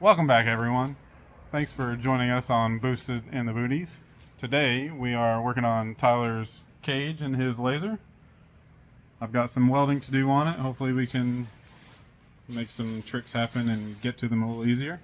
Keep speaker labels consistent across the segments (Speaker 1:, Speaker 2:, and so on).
Speaker 1: Welcome back, everyone. Thanks for joining us on Boosted in the Booties. Today we are working on Tyler's cage and his laser. I've got some welding to do on it. Hopefully we can make some tricks happen and get to them a little easier.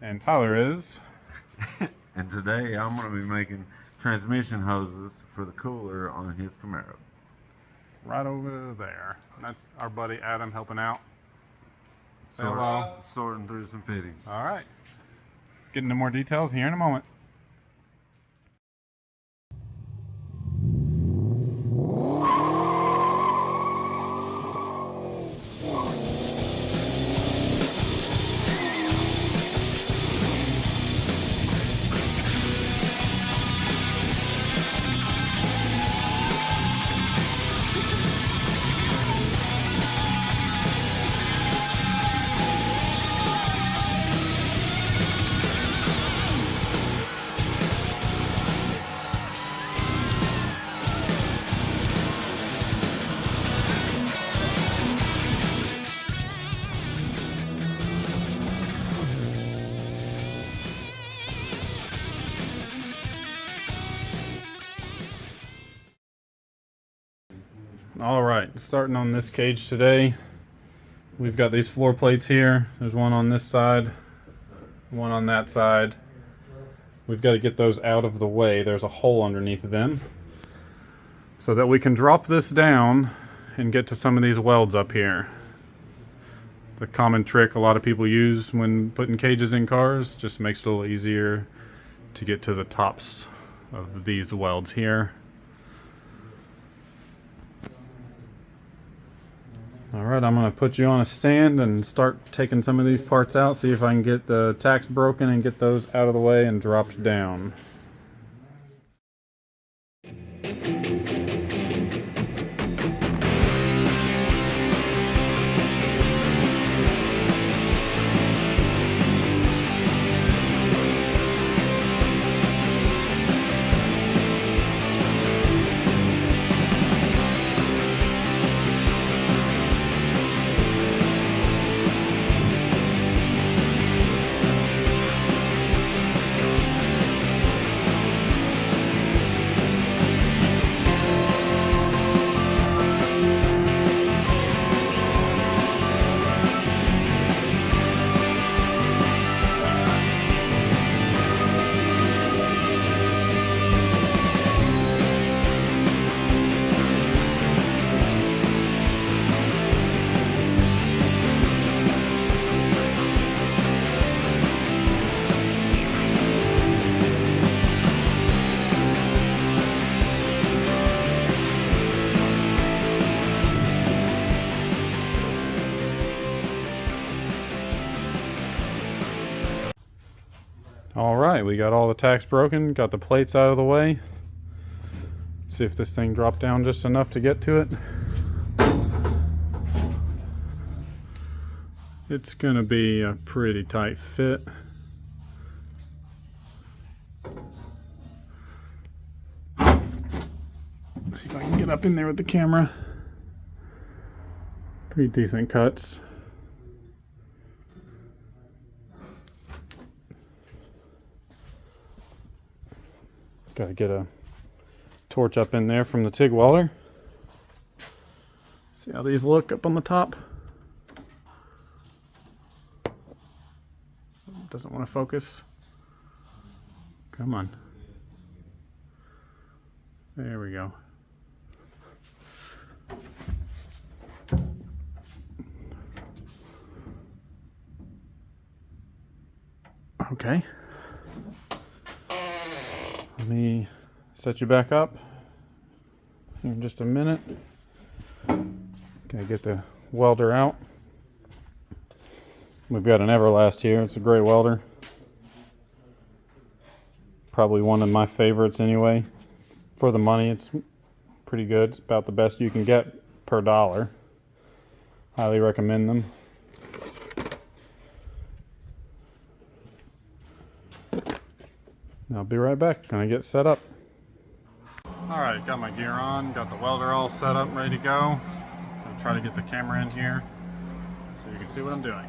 Speaker 1: And Tyler is...
Speaker 2: And today I'm going to be making transmission hoses for the cooler on his Camaro.
Speaker 1: right over there. That's our buddy Adam helping out. Say hello.
Speaker 2: Sorting through some fittings.
Speaker 1: All right. Get into more details here in a moment. All right, starting on this cage today, we've got these floor plates here. There's one on this side, one on that side. We've got to get those out of the way. There's a hole underneath them so that we can drop this down and get to some of these welds up here. The common trick a lot of people use when putting cages in cars, just makes it a little easier to get to the tops of these welds here. Alright, I'm going to put you on a stand and start taking some of these parts out, see if I can get the tacks broken and get those out of the way and dropped down. Alright, we got all the tacks broken, got the plates out of the way. See if this thing dropped down just enough to get to it. It's gonna be a pretty tight fit. Let's see if I can get up in there with the camera. Pretty decent cuts. Got to get a torch up in there from the TIG welder. See how these look up on the top. Doesn't want to focus. Come on. There we go. Okay. Let me set you back up here in just a minute. Gonna get the welder out. We've got an Everlast here. It's a great welder. Probably one of my favorites anyway. For the money, it's pretty good. It's about the best you can get per dollar. Highly recommend them. I'll be right back. Gonna get set up. Alright, got my gear on, got the welder all set up, ready to go. I'll try to get the camera in here so you can see what I'm doing.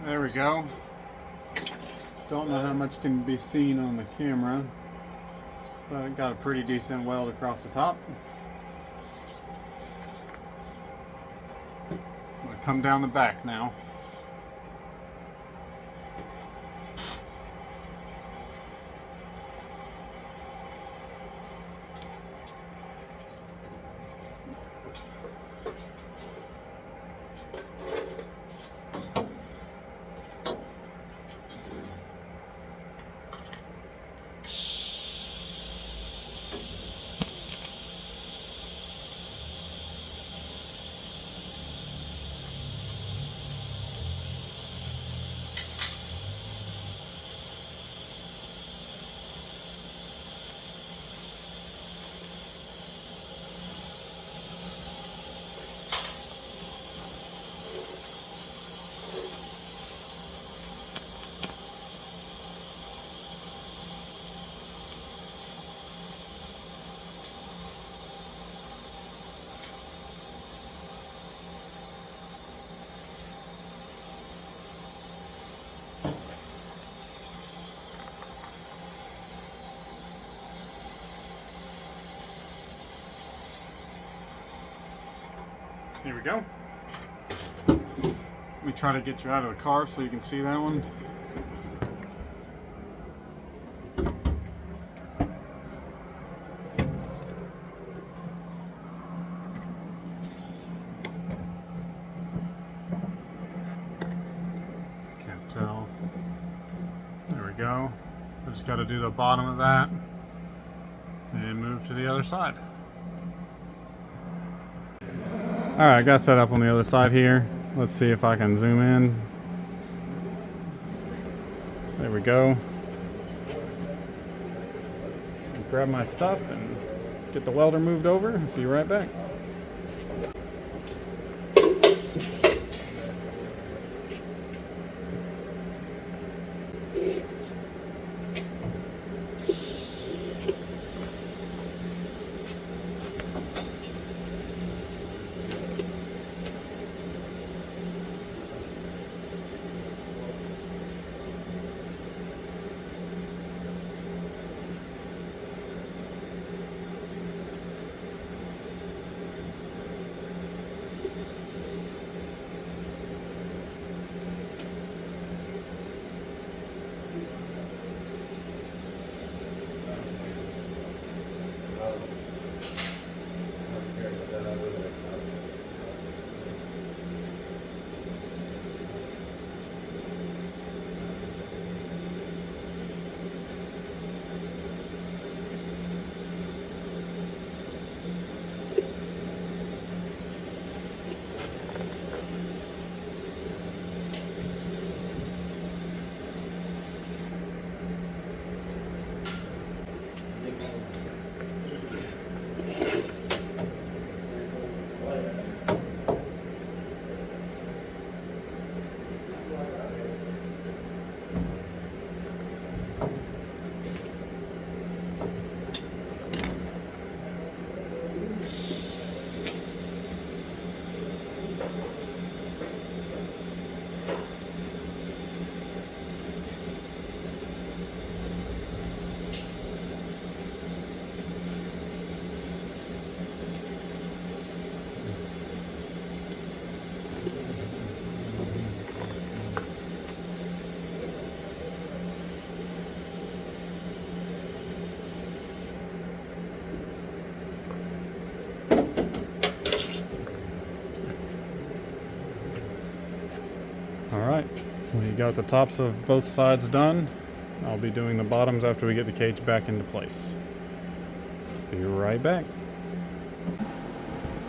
Speaker 1: There we go. Don't know how much can be seen on the camera, but it got a pretty decent weld across the top. I'm going to come down the back now. Here we go. Let me try to get you out of the car so you can see that one. Can't tell. There we go. I just got to do the bottom of that and move to the other side. Alright, I got set up on the other side here. Let's see if I can zoom in. There we go. Grab my stuff and get the welder moved over. Be right back. Alright, we got the tops of both sides done. I'll be doing the bottoms after we get the cage back into place. Be right back.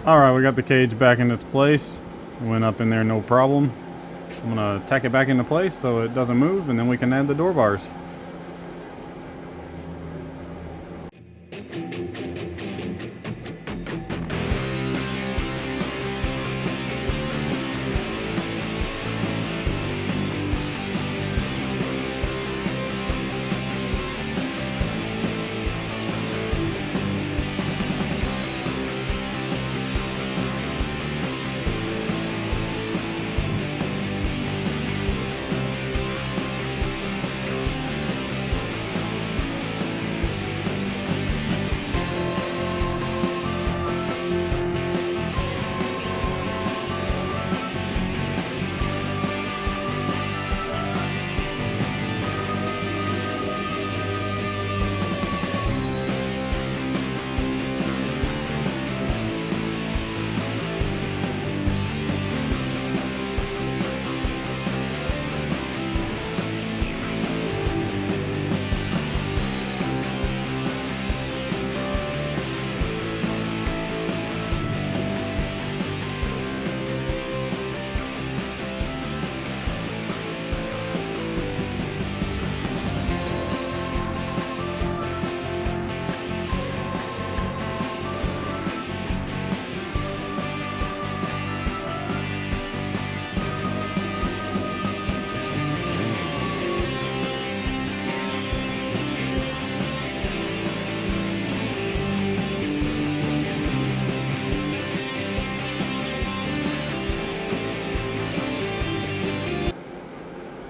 Speaker 1: Alright, we got the cage back in its place. It went up in there no problem. I'm going to tack it back into place so it doesn't move, and then we can add the door bars.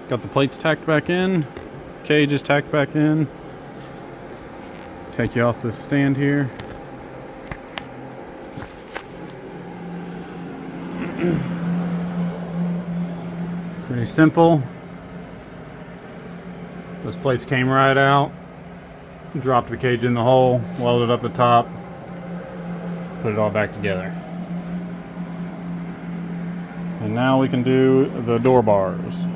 Speaker 1: Got the plates tacked back in, cage is tacked back in. Take you off this stand here. Pretty simple. Those plates came right out. Dropped the cage in the hole, welded up the top, put it all back together. And now we can do the door bars.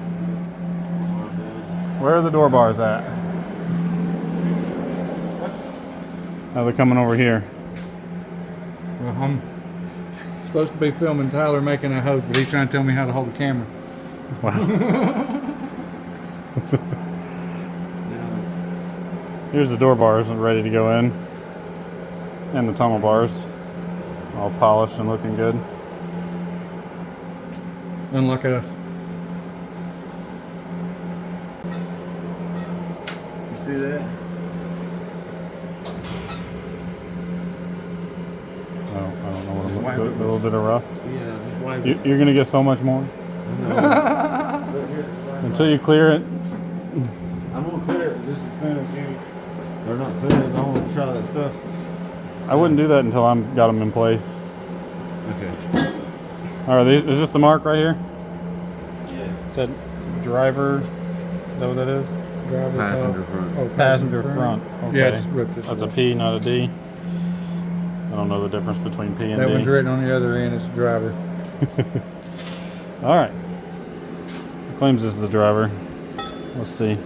Speaker 1: Where are the door bars at? Now they're coming over here.
Speaker 3: Well, I'm supposed to be filming Tyler making a hose, but he's trying to tell me how to hold the camera.
Speaker 1: Wow. Here's the door bars ready to go in. And the tunnel bars. All polished and looking good.
Speaker 3: Unlike us.
Speaker 2: You see that?
Speaker 1: Oh, I don't know what
Speaker 2: Just wipe
Speaker 1: a
Speaker 2: it.
Speaker 1: little bit of rust.
Speaker 2: Yeah, just wipe
Speaker 1: You,
Speaker 2: it.
Speaker 1: you're gonna get so much more
Speaker 2: Look here, just wipe
Speaker 1: until you clear it.
Speaker 2: I'm gonna clear it just as soon as you, or not clear it, I want to try that stuff.
Speaker 1: I wouldn't do that until I'm got them in place.
Speaker 2: Okay.
Speaker 1: All right, is this the mark right here?
Speaker 2: Yeah.
Speaker 1: Is that driver? Is that what that is?
Speaker 3: Driver
Speaker 2: Passenger
Speaker 3: top.
Speaker 2: front.
Speaker 3: Oh,
Speaker 1: Passenger front. Okay.
Speaker 3: Yeah, it's ripped this
Speaker 1: That's a
Speaker 3: way.
Speaker 1: P, not a D. I don't know the difference between P and
Speaker 3: That
Speaker 1: D.
Speaker 3: one's written on the other end. It's driver.
Speaker 1: All right. Claims this is the driver. Let's see.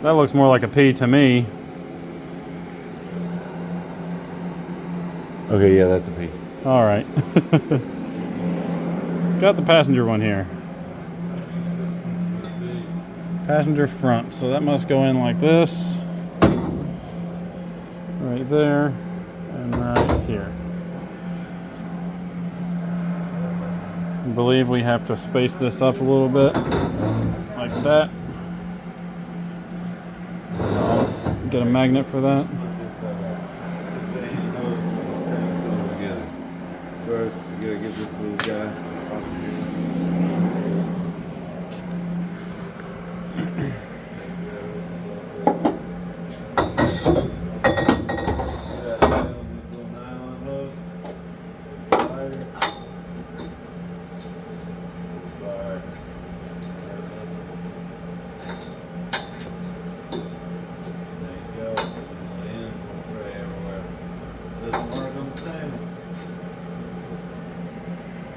Speaker 1: That looks more like a P to me.
Speaker 2: Okay, yeah, that's a P.
Speaker 1: All right. Got the passenger one here. Passenger front. So that must go in like this. Right there. And right here. I believe we have to space this up a little bit. Like that. So I'll get a magnet for that.
Speaker 2: First, you gotta get this little guy off of here.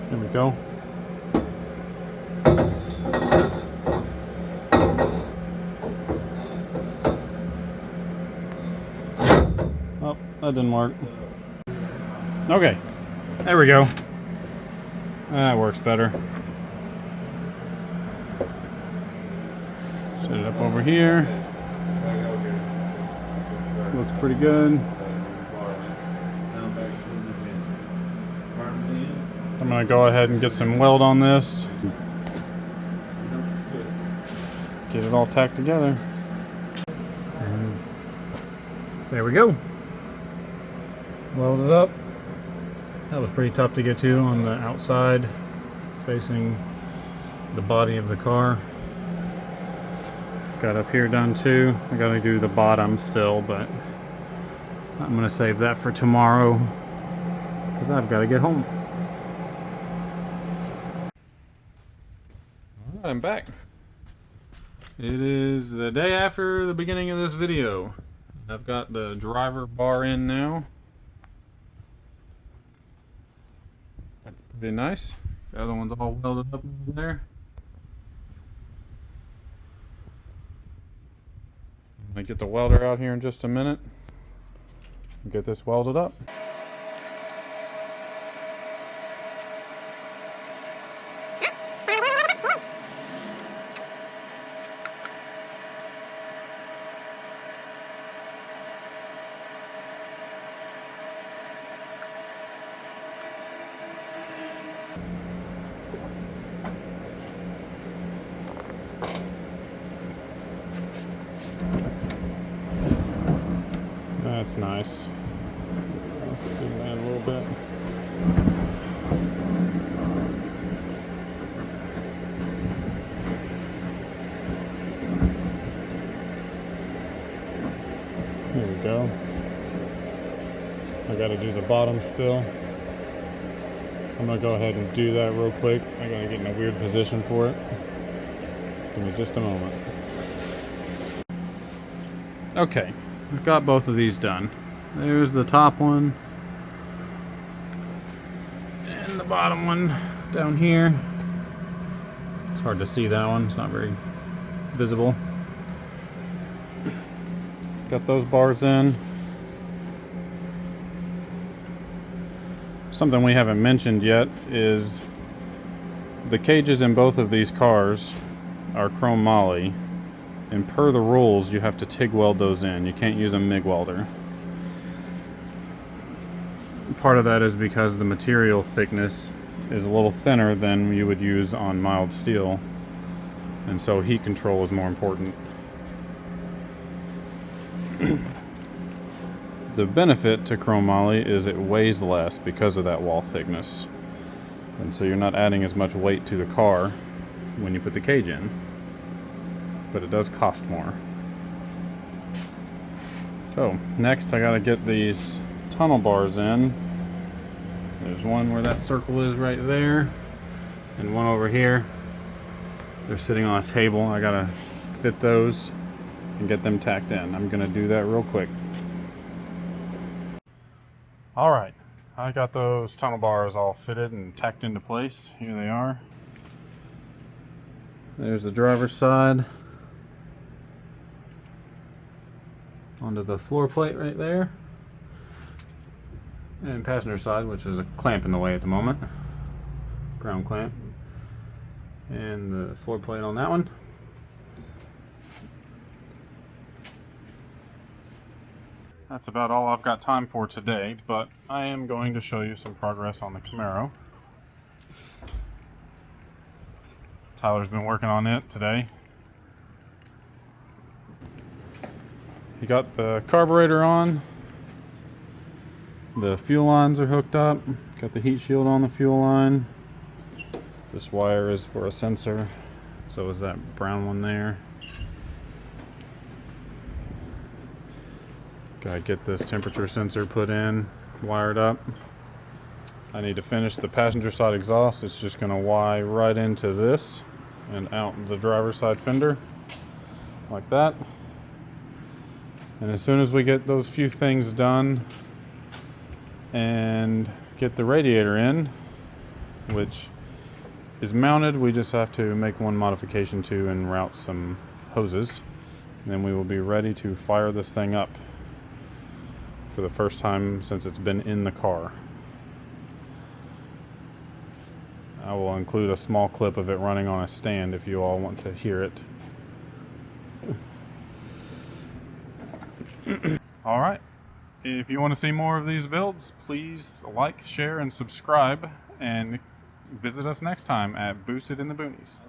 Speaker 1: There we go. that didn't work. Okay, there we go. That works better. Set it up over here. Looks pretty good. I'm gonna go ahead and get some weld on this. Get it all tacked together. And there we go. Welded up. That was pretty tough to get to on the outside, facing the body of the car. Got up here done too. I gotta do the bottom still, but I'm gonna save that for tomorrow because I've got to get home. Alright, I'm back. It is the day after the beginning of this video. I've got the driver bar in now. Pretty nice. The other one's all welded up over there. I'm gonna get the welder out here in just a minute and get this welded up. That's nice. Let's do that a little bit. Here we go. I gotta do the bottom still. I'm gonna go ahead and do that real quick. I gotta get in a weird position for it. Give me just a moment. Okay. We've got both of these done. There's the top one. And the bottom one down here. It's hard to see that one. It's not very visible. Got those bars in. Something we haven't mentioned yet is the cages in both of these cars are chrome moly. And per the rules, you have to TIG weld those in. You can't use a MIG welder. Part of that is because the material thickness is a little thinner than you would use on mild steel. And so heat control is more important. The benefit to chrome moly is it weighs less because of that wall thickness. And so you're not adding as much weight to the car when you put the cage in. But it does cost more. So next I gotta get these tunnel bars in. There's one where that circle is right there, and one over here. They're sitting on a table. I gotta fit those and get them tacked in. I'm gonna do that real quick. Alright, I got those tunnel bars all fitted and tacked into place. Here they are. There's the driver's side. Onto the floor plate right there, and passenger side, which is a clamp in the way at the moment, ground clamp, and the floor plate on that one. That's about all I've got time for today, but I am going to show you some progress on the Camaro. Tyler's been working on it today. He got the carburetor on, the fuel lines are hooked up, got the heat shield on the fuel line. This wire is for a sensor, so is that brown one there. Gotta get this temperature sensor put in, wired up. I need to finish the passenger side exhaust. It's just gonna wire right into this and out the driver's side fender, like that. And as soon as we get those few things done and get the radiator in, which is mounted, we just have to make one modification to and route some hoses. And then we will be ready to fire this thing up for the first time since it's been in the car. I will include a small clip of it running on a stand if you all want to hear it. All right. If you want to see more of these builds, please like, share, and subscribe, and visit us next time at Boosted in the Boonies.